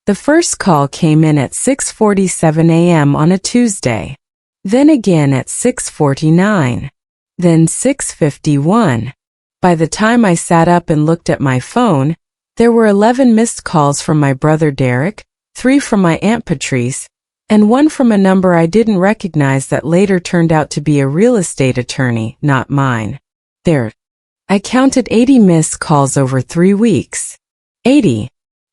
The first call came in at 6:47 a.m. on a Tuesday. Then again at 6:49. Then 6:51. By the time I sat up and looked at my phone, there were 11 missed calls from my brother Derek, 3 from my Aunt Patrice, and 1 from a number I didn't recognize that later turned out to be a real estate attorney, not mine. I counted 80 missed calls over 3 weeks. 80.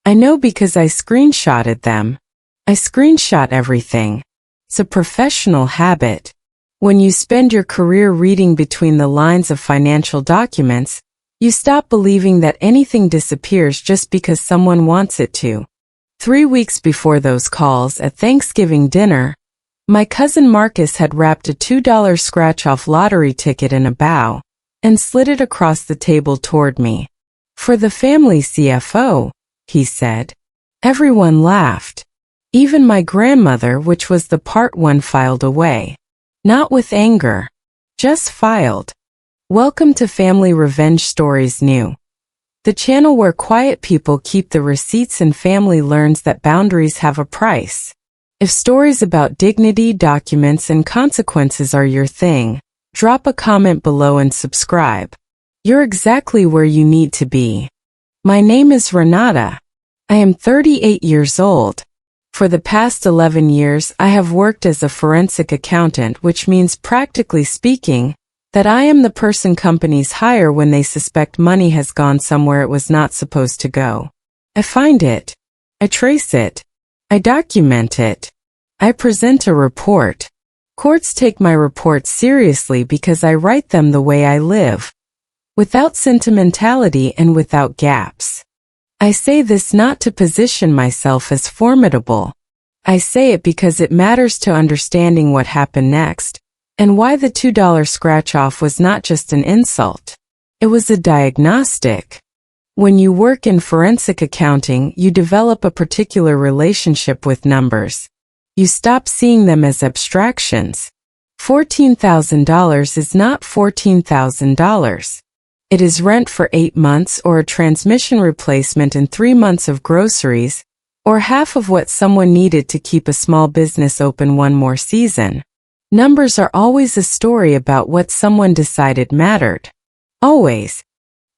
I know because I screenshotted them. I screenshot everything. It's a professional habit. When you spend your career reading between the lines of financial documents, you stop believing that anything disappears just because someone wants it to. 3 weeks before those calls at Thanksgiving dinner, my cousin Marcus had wrapped a $2 scratch-off lottery ticket in a bow and slid it across the table toward me. "For the family CFO," he said. Everyone laughed. Even my grandmother, which was the part one filed away. Not with anger. Just filed. Welcome to Family Revenge Stories New. The channel where quiet people keep the receipts and family learns that boundaries have a price. If stories about dignity, documents, and consequences are your thing, drop a comment below and subscribe. You're exactly where you need to be. My name is Renata. I am 38 years old. For the past 11 years, I have worked as a forensic accountant, which means, practically speaking, that I am the person companies hire when they suspect money has gone somewhere it was not supposed to go. I find it. I trace it. I document it. I present a report. Courts take my reports seriously because I write them the way I live, without sentimentality and without gaps. I say this not to position myself as formidable. I say it because it matters to understanding what happened next, and why the $2 scratch-off was not just an insult. It was a diagnostic. When you work in forensic accounting, you develop a particular relationship with numbers. You stop seeing them as abstractions. $14,000 is not $14,000. It is rent for 8 months or a transmission replacement and 3 months of groceries, or half of what someone needed to keep a small business open one more season. Numbers are always a story about what someone decided mattered. Always.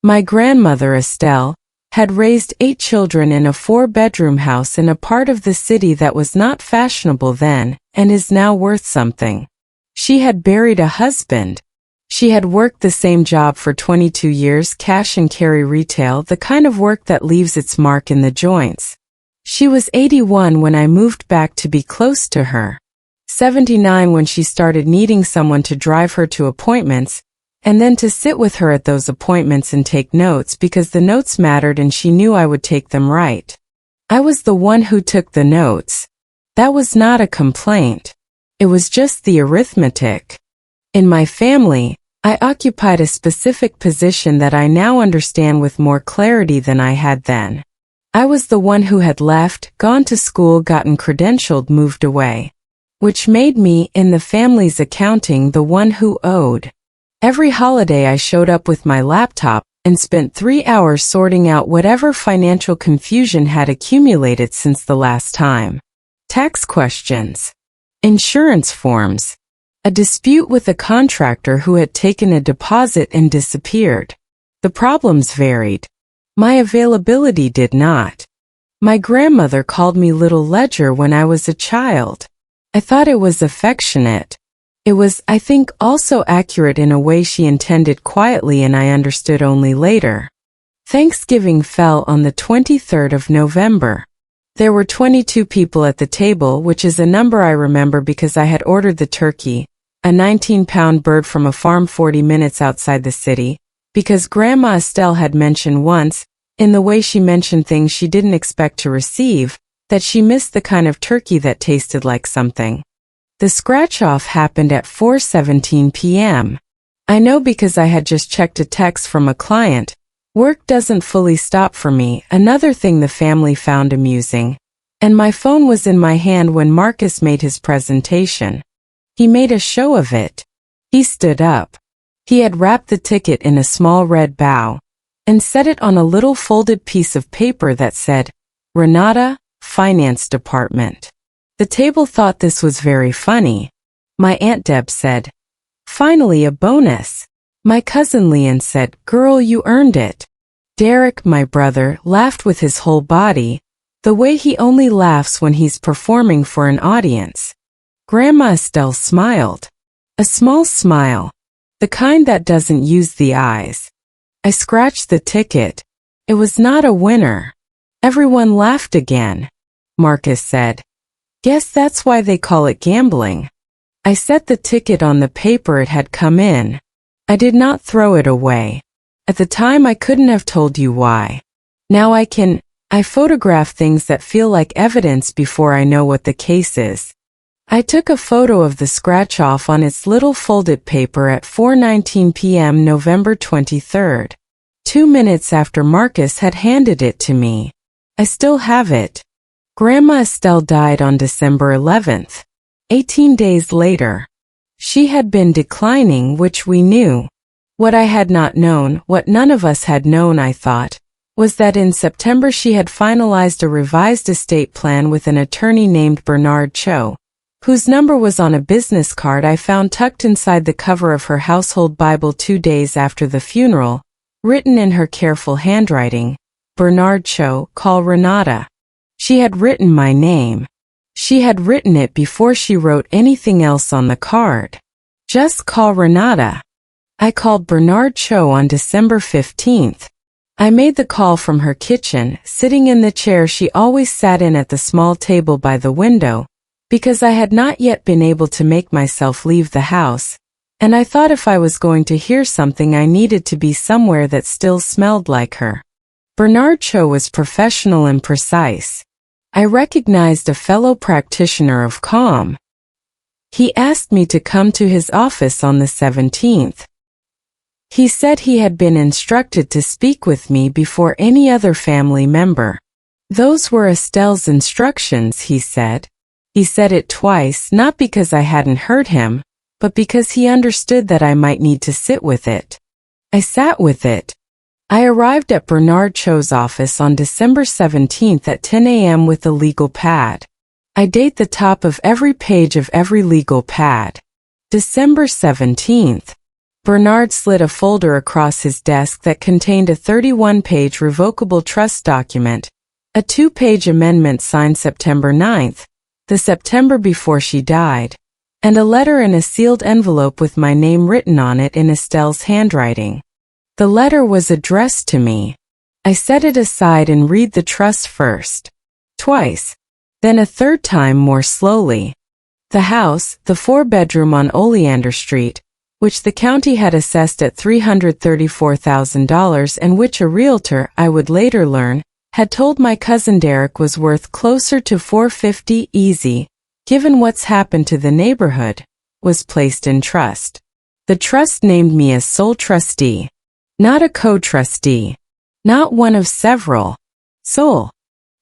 My grandmother Estelle had raised 8 children in a 4-bedroom house in a part of the city that was not fashionable then and is now worth something. She had buried a husband. She had worked the same job for 22 years, cash and carry retail, the kind of work that leaves its mark in the joints. She was 81 when I moved back to be close to her. 79 when she started needing someone to drive her to appointments, and then to sit with her at those appointments and take notes because the notes mattered and she knew I would take them right. I was the one who took the notes. That was not a complaint. It was just the arithmetic. In my family, I occupied a specific position that I now understand with more clarity than I had then. I was the one who had left, gone to school, gotten credentialed, moved away. Which made me, in the family's accounting, the one who owed. Every holiday I showed up with my laptop and spent 3 hours sorting out whatever financial confusion had accumulated since the last time. Tax questions. Insurance forms. A dispute with a contractor who had taken a deposit and disappeared. The problems varied. My availability did not. My grandmother called me Little Ledger when I was a child. I thought it was affectionate. It was, I think, also accurate in a way she intended quietly and I understood only later. Thanksgiving fell on the 23rd of November. There were 22 people at the table, which is a number I remember because I had ordered the turkey, a 19-pound bird from a farm 40 minutes outside the city, because Grandma Estelle had mentioned once, in the way she mentioned things she didn't expect to receive, that she missed the kind of turkey that tasted like something. The scratch-off happened at 4:17 p.m. I know because I had just checked a text from a client. Work doesn't fully stop for me, another thing the family found amusing. And my phone was in my hand when Marcus made his presentation. He made a show of it. He stood up. He had wrapped the ticket in a small red bow and set it on a little folded piece of paper that said, Renata, finance department. The table thought this was very funny. My Aunt Deb said, "Finally a bonus." My cousin Leon said, "Girl, you earned it." Derek, my brother, laughed with his whole body, the way he only laughs when he's performing for an audience. Grandma Estelle smiled. A small smile, the kind that doesn't use the eyes. I scratched the ticket. It was not a winner. Everyone laughed again. Marcus said, "Guess that's why they call it gambling." I set the ticket on the paper it had come in. I did not throw it away. At the time I couldn't have told you why. Now I photograph things that feel like evidence before I know what the case is. I took a photo of the scratch-off on its little folded paper at 4:19 p.m. November 23rd. 2 minutes after Marcus had handed it to me. I still have it. Grandma Estelle died on December 11th. 18 days later. She had been declining, which we knew. What I had not known, what none of us had known, I thought, was that in September she had finalized a revised estate plan with an attorney named Bernard Cho, whose number was on a business card I found tucked inside the cover of her household Bible 2 days after the funeral, written in her careful handwriting, "Bernard Cho, call Renata." She had written my name. She had written it before she wrote anything else on the card. Just call Renata. I called Bernard Cho on December 15th. I made the call from her kitchen, sitting in the chair she always sat in at the small table by the window, because I had not yet been able to make myself leave the house, and I thought if I was going to hear something I needed to be somewhere that still smelled like her. Bernard Cho was professional and precise. I recognized a fellow practitioner of calm. He asked me to come to his office on the 17th. He said he had been instructed to speak with me before any other family member. Those were Estelle's instructions, he said. He said it twice, not because I hadn't heard him, but because he understood that I might need to sit with it. I sat with it. I arrived at Bernard Cho's office on December 17th at 10 a.m. with a legal pad. I date the top of every page of every legal pad. December 17th. Bernard slid a folder across his desk that contained a 31-page revocable trust document, a 2-page amendment signed September 9th, the September before she died, and a letter in a sealed envelope with my name written on it in Estelle's handwriting. The letter was addressed to me. I set it aside and read the trust first. Twice. Then a third time more slowly. The house, the 4-bedroom on Oleander Street, which the county had assessed at $334,000 and which a realtor, I would later learn, had told my cousin Derek was worth closer to $450 easy, given what's happened to the neighborhood, was placed in trust. The trust named me as sole trustee, not a co-trustee, not one of several, sole.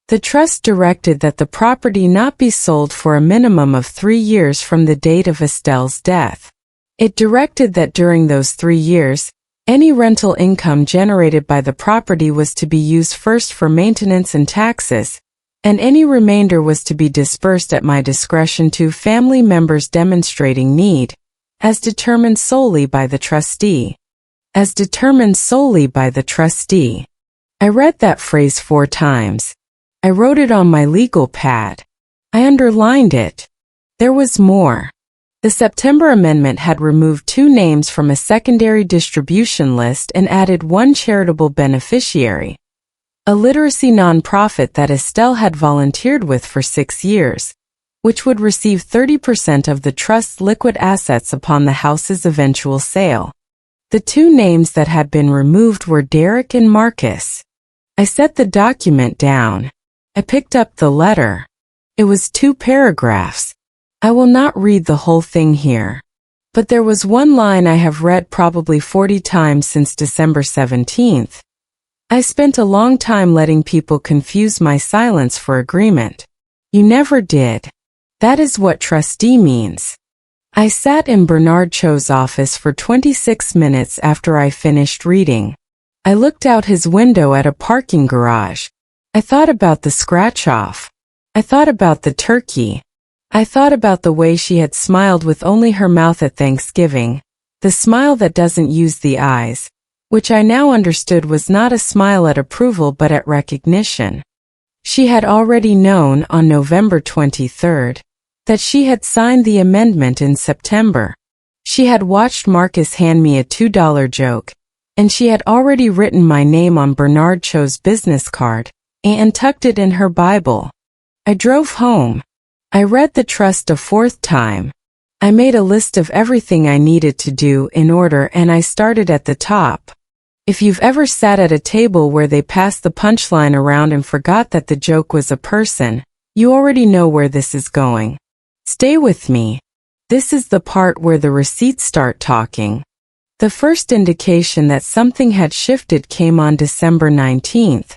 The trust directed that the property not be sold for a minimum of 3 years from the date of Estelle's death. It directed that during those 3 years, any rental income generated by the property was to be used first for maintenance and taxes, and any remainder was to be dispersed at my discretion to family members demonstrating need, as determined solely by the trustee. As determined solely by the trustee. I read that phrase 4 times. I wrote it on my legal pad. I underlined it. There was more. The September amendment had removed 2 names from a secondary distribution list and added 1 charitable beneficiary, a literacy nonprofit that Estelle had volunteered with for 6 years, which would receive 30% of the trust's liquid assets upon the house's eventual sale. The 2 names that had been removed were Derek and Marcus. I set the document down. I picked up the letter. It was 2 paragraphs. I will not read the whole thing here. But there was one line I have read probably 40 times since December 17th. I spent a long time letting people confuse my silence for agreement. You never did. That is what trustee means. I sat in Bernard Cho's office for 26 minutes after I finished reading. I looked out his window at a parking garage. I thought about the scratch-off. I thought about the turkey. I thought about the way she had smiled with only her mouth at Thanksgiving, the smile that doesn't use the eyes, which I now understood was not a smile at approval but at recognition. She had already known on November 23rd that she had signed the amendment in September. She had watched Marcus hand me a $2 joke, and she had already written my name on Bernard Cho's business card and tucked it in her Bible. I drove home. I read the trust a fourth time. I made a list of everything I needed to do in order and I started at the top. If you've ever sat at a table where they passed the punchline around and forgot that the joke was a person, you already know where this is going. Stay with me. This is the part where the receipts start talking. The first indication that something had shifted came on December 19th.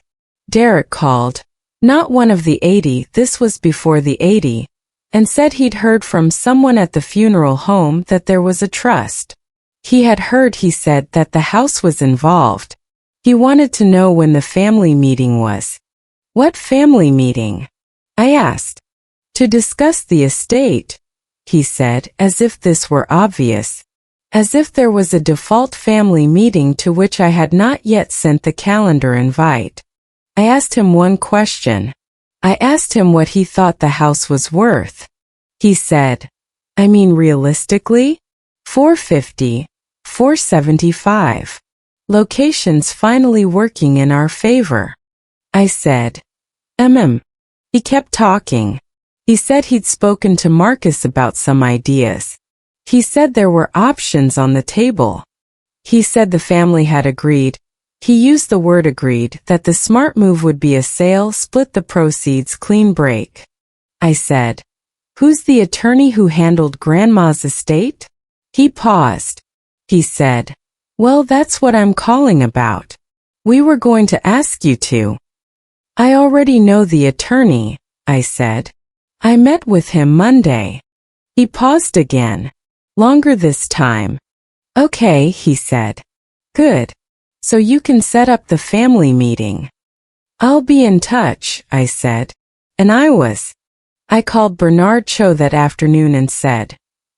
Derek called, not one of the 80, this was before the 80, and said he'd heard from someone at the funeral home that there was a trust. He had heard, he said, that the house was involved. He wanted to know when the family meeting was. What family meeting? I asked. To discuss the estate, he said, as if this were obvious. As if there was a default family meeting to which I had not yet sent the calendar invite. I asked him one question. I asked him what he thought the house was worth. He said, I mean realistically? $450, $475. Location's finally working in our favor. I said, He kept talking. He said he'd spoken to Marcus about some ideas. He said there were options on the table. He said the family had agreed, he used the word agreed, that the smart move would be a sale, split the proceeds, clean break. I said, who's the attorney who handled Grandma's estate? He paused. He said, well, that's what I'm calling about. We were going to ask you to. I already know the attorney, I said. I met with him Monday. He paused again. Longer this time. Okay, he said. Good. So you can set up the family meeting. I'll be in touch, I said. And I was. I called Bernard Cho that afternoon and said,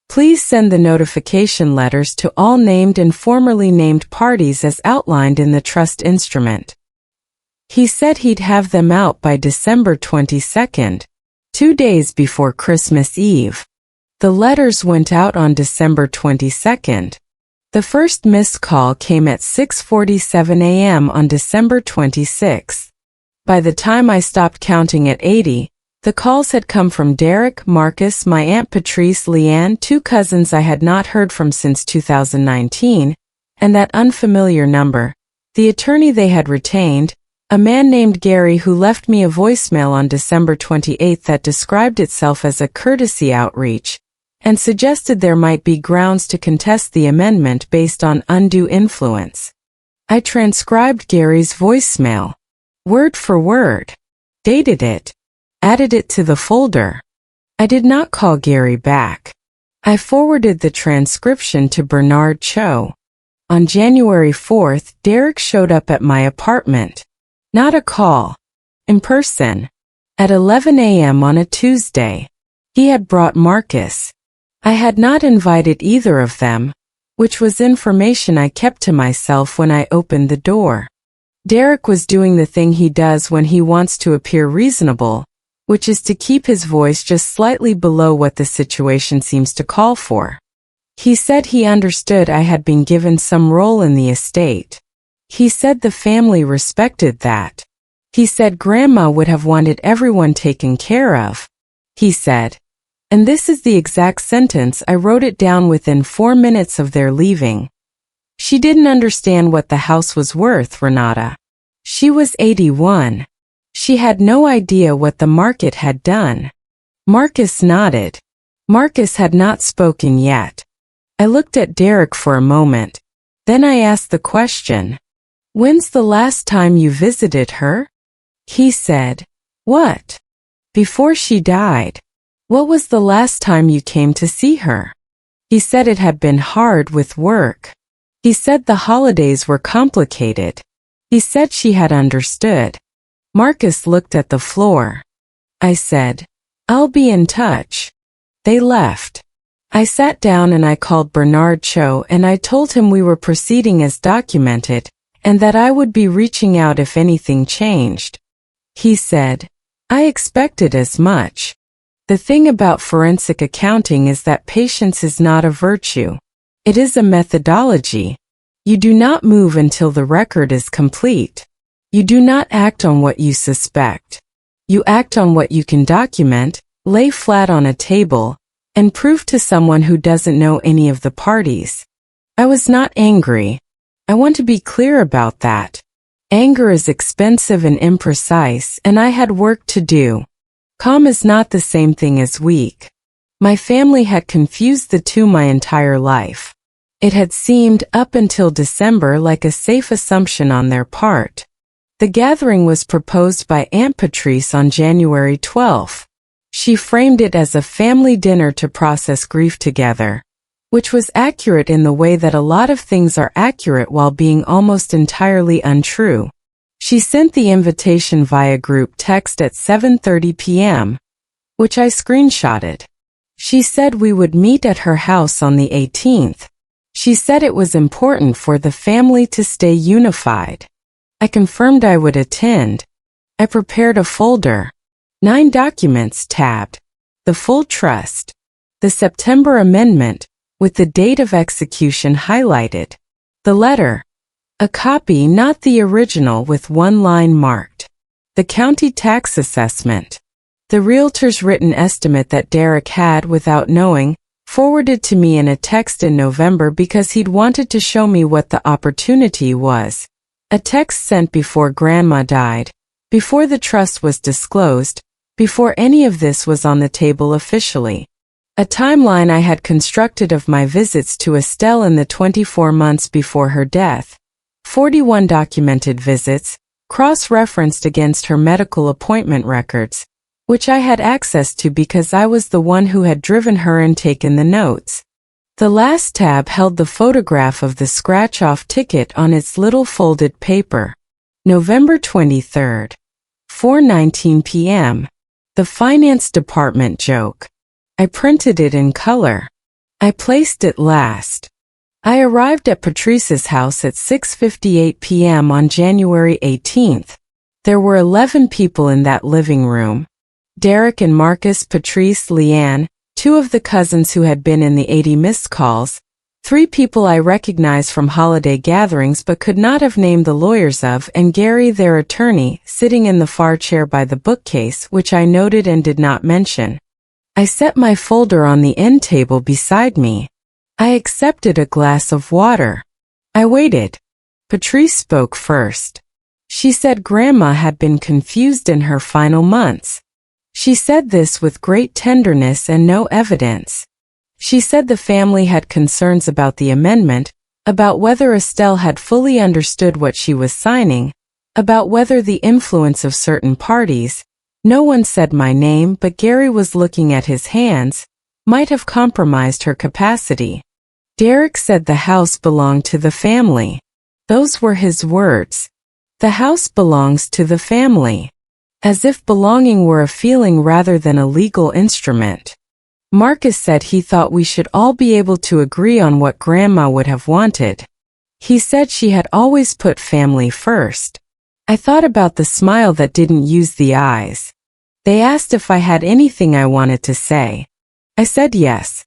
please send the notification letters to all named and formerly named parties as outlined in the trust instrument. He said he'd have them out by December 22nd, 2 days before Christmas Eve. The letters went out on December 22nd. The first missed call came at 6:47 a.m. on December 26th. By the time I stopped counting at 80, the calls had come from Derek, Marcus, my Aunt Patrice, Leanne, 2 cousins I had not heard from since 2019, and that unfamiliar number, the attorney they had retained, a man named Gary who left me a voicemail on December 28th that described itself as a courtesy outreach, and suggested there might be grounds to contest the amendment based on undue influence. I transcribed Gary's voicemail, word for word, dated it, added it to the folder. I did not call Gary back. I forwarded the transcription to Bernard Cho. On January 4th, Derek showed up at my apartment. Not a call. In person. At 11 a.m. on a Tuesday. He had brought Marcus. I had not invited either of them, which was information I kept to myself when I opened the door. Derek was doing the thing he does when he wants to appear reasonable, which is to keep his voice just slightly below what the situation seems to call for. He said he understood I had been given some role in the estate. He said the family respected that. He said Grandma would have wanted everyone taken care of. He said, and this is the exact sentence, I wrote it down within 4 minutes of their leaving. She didn't understand what the house was worth, Renata. She was 81. She had no idea what the market had done. Marcus nodded. Marcus had not spoken yet. I looked at Derek for a moment. Then I asked the question, when's the last time you visited her? He said, what? Before she died. What was the last time you came to see her? He said it had been hard with work. He said the holidays were complicated. He said she had understood. Marcus looked at the floor. I said, "I'll be in touch." They left. I sat down and I called Bernard Cho and I told him we were proceeding as documented and that I would be reaching out if anything changed. He said, "I expected as much. The thing about forensic accounting is that patience is not a virtue. It is a methodology. You do not move until the record is complete. You do not act on what you suspect. You act on what you can document, lay flat on a table, and prove to someone who doesn't know any of the parties." I was not angry. I want to be clear about that. Anger is expensive and imprecise, and I had work to do. Calm is not the same thing as weak. My family had confused the two my entire life. It had seemed, up until December, like a safe assumption on their part. The gathering was proposed by Aunt Patrice on January 12th. She framed it as a family dinner to process grief together, which was accurate in the way that a lot of things are accurate while being almost entirely untrue. She sent the invitation via group text at 7:30 p.m., which I screenshotted. She said we would meet at her house on the 18th. She said it was important for the family to stay unified. I confirmed I would attend. I prepared a folder. 9 documents tabbed. The full trust. The September amendment, with the date of execution highlighted. The letter. A copy, not the original, with 1 line marked. The county tax assessment. The realtor's written estimate that Derek had, without knowing, forwarded to me in a text in November because he'd wanted to show me what the opportunity was. A text sent before Grandma died, before the trust was disclosed, before any of this was on the table officially. A timeline I had constructed of my visits to Estelle in the 24 months before her death. 41 documented visits, cross-referenced against her medical appointment records, which I had access to because I was the one who had driven her and taken the notes. The last tab held the photograph of the scratch-off ticket on its little folded paper. November 23rd. 4:19 p.m. The finance department joke. I printed it in color. I placed it last. I arrived at Patrice's house at 6:58 p.m. on January 18th. There were 11 people in that living room. Derek and Marcus, Patrice, Leanne, 2 of the cousins who had been in the 80 missed calls, 3 people I recognized from holiday gatherings but could not have named the lawyers of, and Gary, their attorney, sitting in the far chair by the bookcase, which I noted and did not mention. I set my folder on the end table beside me. I accepted a glass of water. I waited. Patrice spoke first. She said Grandma had been confused in her final months. She said this with great tenderness and no evidence. She said the family had concerns about the amendment, about whether Estelle had fully understood what she was signing, about whether the influence of certain parties, no one said my name but Gary was looking at his hands, might have compromised her capacity. Derek said the house belonged to the family. Those were his words. The house belongs to the family. As if belonging were a feeling rather than a legal instrument. Marcus said he thought we should all be able to agree on what Grandma would have wanted. He said she had always put family first. I thought about the smile that didn't use the eyes. They asked if I had anything I wanted to say. I said yes.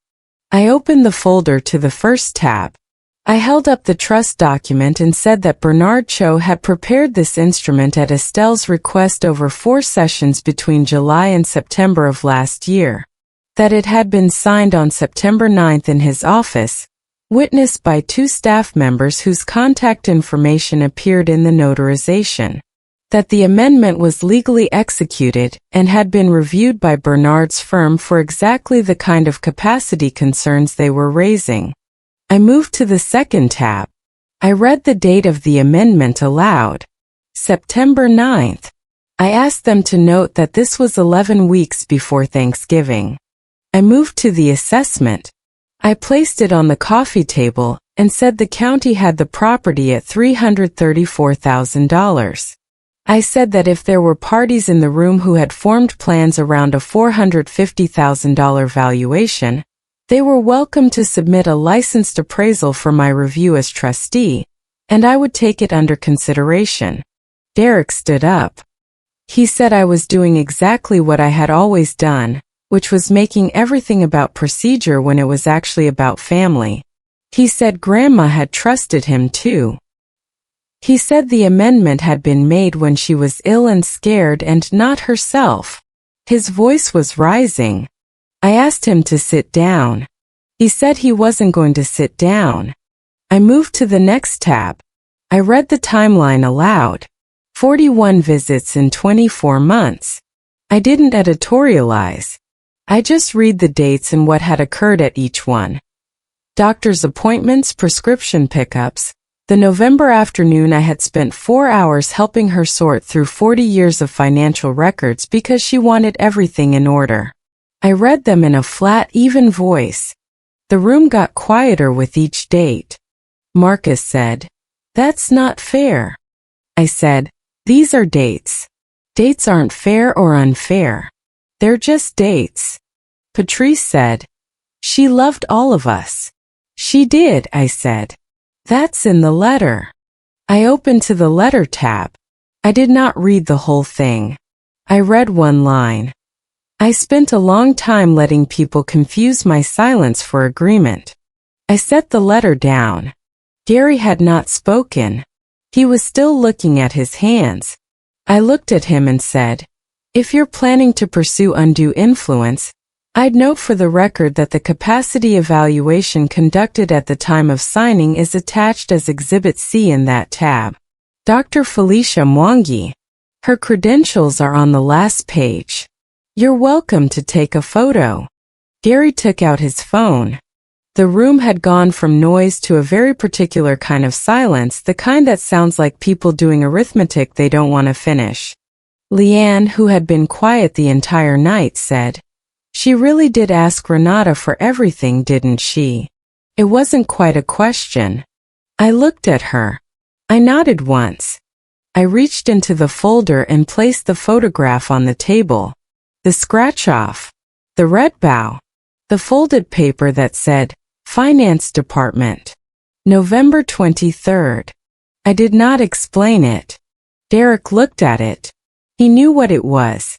I opened the folder to the first tab. I held up the trust document and said that Bernard Cho had prepared this instrument at Estelle's request over 4 sessions between July and September of last year. That it had been signed on September 9th in his office, witnessed by 2 staff members whose contact information appeared in the notarization. That the amendment was legally executed and had been reviewed by Bernard's firm for exactly the kind of capacity concerns they were raising. I moved to the second tab. I read the date of the amendment aloud. September 9th. I asked them to note that this was 11 weeks before Thanksgiving. I moved to the assessment. I placed it on the coffee table and said the county had the property at $334,000. I said that if there were parties in the room who had formed plans around a $450,000 valuation, they were welcome to submit a licensed appraisal for my review as trustee, and I would take it under consideration. Derek stood up. He said I was doing exactly what I had always done, which was making everything about procedure when it was actually about family. He said Grandma had trusted him too. He said the amendment had been made when she was ill and scared and not herself. His voice was rising. I asked him to sit down. He said he wasn't going to sit down. I moved to the next tab. I read the timeline aloud. 41 visits in 24 months. I didn't editorialize. I just read the dates and what had occurred at each one. Doctor's appointments, prescription pickups. The November afternoon I had spent 4 hours helping her sort through 40 years of financial records because she wanted everything in order. I read them in a flat, even voice. The room got quieter with each date. Marcus said, "That's not fair." I said, "These are dates. Dates aren't fair or unfair. They're just dates." Patrice said, "She loved all of us." "She did," I said. "That's in the letter." I opened to the letter tab. I did not read the whole thing. I read one line. I spent a long time letting people confuse my silence for agreement. I set the letter down. Gary had not spoken. He was still looking at his hands. I looked at him and said, "If you're planning to pursue undue influence, I'd note for the record that the capacity evaluation conducted at the time of signing is attached as Exhibit C in that tab. Dr. Felicia Mwangi. Her credentials are on the last page. You're welcome to take a photo." Gary took out his phone. The room had gone from noise to a very particular kind of silence, the kind that sounds like people doing arithmetic they don't want to finish. Leanne, who had been quiet the entire night, said, "She really did ask Renata for everything, didn't she?" It wasn't quite a question. I looked at her. I nodded once. I reached into the folder and placed the photograph on the table. The scratch-off. The red bow. The folded paper that said, Finance Department. November 23rd. I did not explain it. Derek looked at it. He knew what it was.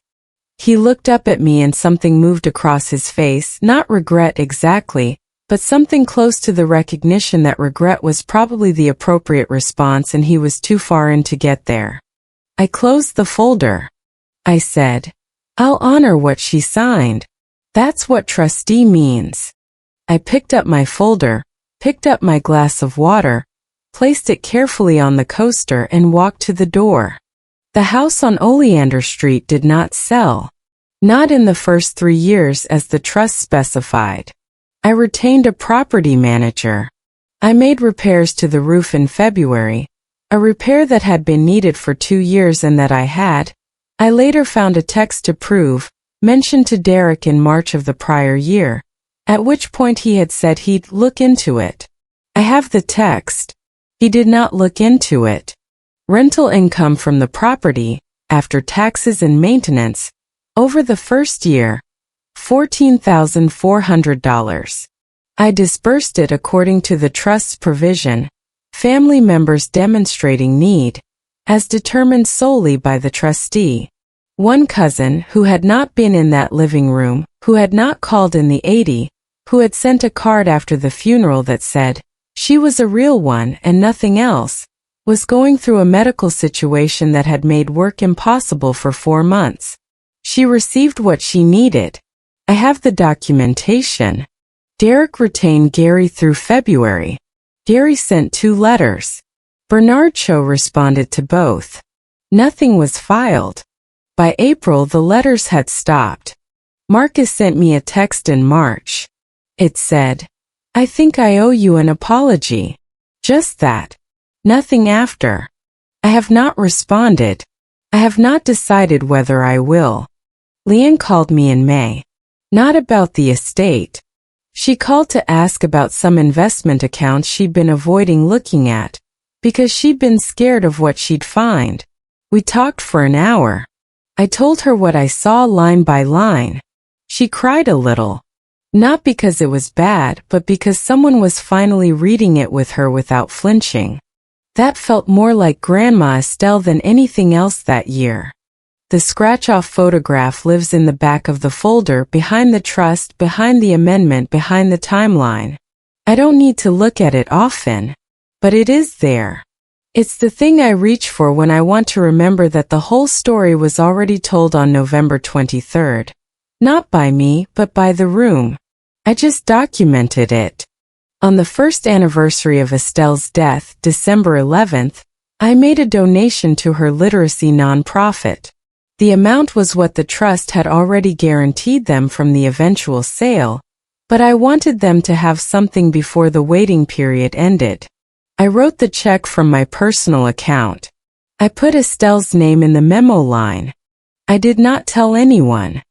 He looked up at me and something moved across his face, not regret exactly, but something close to the recognition that regret was probably the appropriate response and he was too far in to get there. I closed the folder. I said, "I'll honor what she signed. That's what trustee means." I picked up my folder, picked up my glass of water, placed it carefully on the coaster and walked to the door. The house on Oleander Street did not sell. Not in the first 3 years as the trust specified. I retained a property manager. I made repairs to the roof in February, a repair that had been needed for 2 years and that I later found a text to prove, mentioned to Derek in March of the prior year, at which point he had said he'd look into it. I have the text. He did not look into it. Rental income from the property, after taxes and maintenance, over the first year, $14,400. I disbursed it according to the trust's provision, family members demonstrating need, as determined solely by the trustee. One cousin, who had not been in that living room, who had not called in the 80, who had sent a card after the funeral that said, she was a real one and nothing else, was going through a medical situation that had made work impossible for 4 months. She received what she needed. I have the documentation. Derek retained Gary through February. Gary sent 2 letters. Bernard Cho responded to both. Nothing was filed. By April, the letters had stopped. Marcus sent me a text in March. It said, "I think I owe you an apology." Just that. Nothing after. I have not responded. I have not decided whether I will. Leanne called me in May. Not about the estate. She called to ask about some investment accounts she'd been avoiding looking at, because she'd been scared of what she'd find. We talked for an hour. I told her what I saw line by line. She cried a little. Not because it was bad, but because someone was finally reading it with her without flinching. That felt more like Grandma Estelle than anything else that year. The scratch-off photograph lives in the back of the folder, behind the trust, behind the amendment, behind the timeline. I don't need to look at it often, but it is there. It's the thing I reach for when I want to remember that the whole story was already told on November 23rd. Not by me, but by the room. I just documented it. On the first anniversary of Estelle's death, December 11th, I made a donation to her literacy nonprofit. The amount was what the trust had already guaranteed them from the eventual sale, but I wanted them to have something before the waiting period ended. I wrote the check from my personal account. I put Estelle's name in the memo line. I did not tell anyone.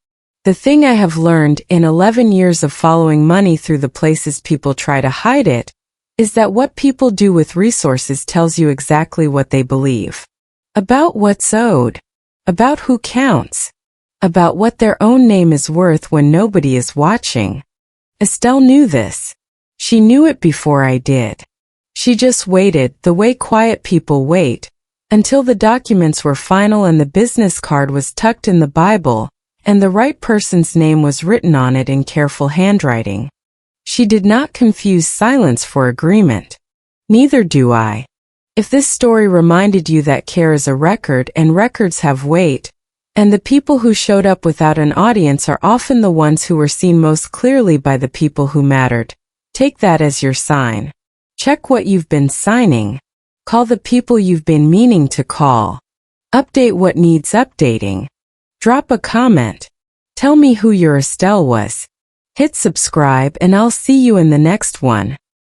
The thing I have learned in 11 years of following money through the places people try to hide it, is that what people do with resources tells you exactly what they believe. About what's owed. About who counts. About what their own name is worth when nobody is watching. Estelle knew this. She knew it before I did. She just waited, the way quiet people wait, until the documents were final and the business card was tucked in the Bible, and the right person's name was written on it in careful handwriting. She did not confuse silence for agreement. Neither do I. If this story reminded you that care is a record and records have weight, and the people who showed up without an audience are often the ones who were seen most clearly by the people who mattered, take that as your sign. Check what you've been signing. Call the people you've been meaning to call. Update what needs updating. Drop a comment. Tell me who your Estelle was. Hit subscribe and I'll see you in the next one.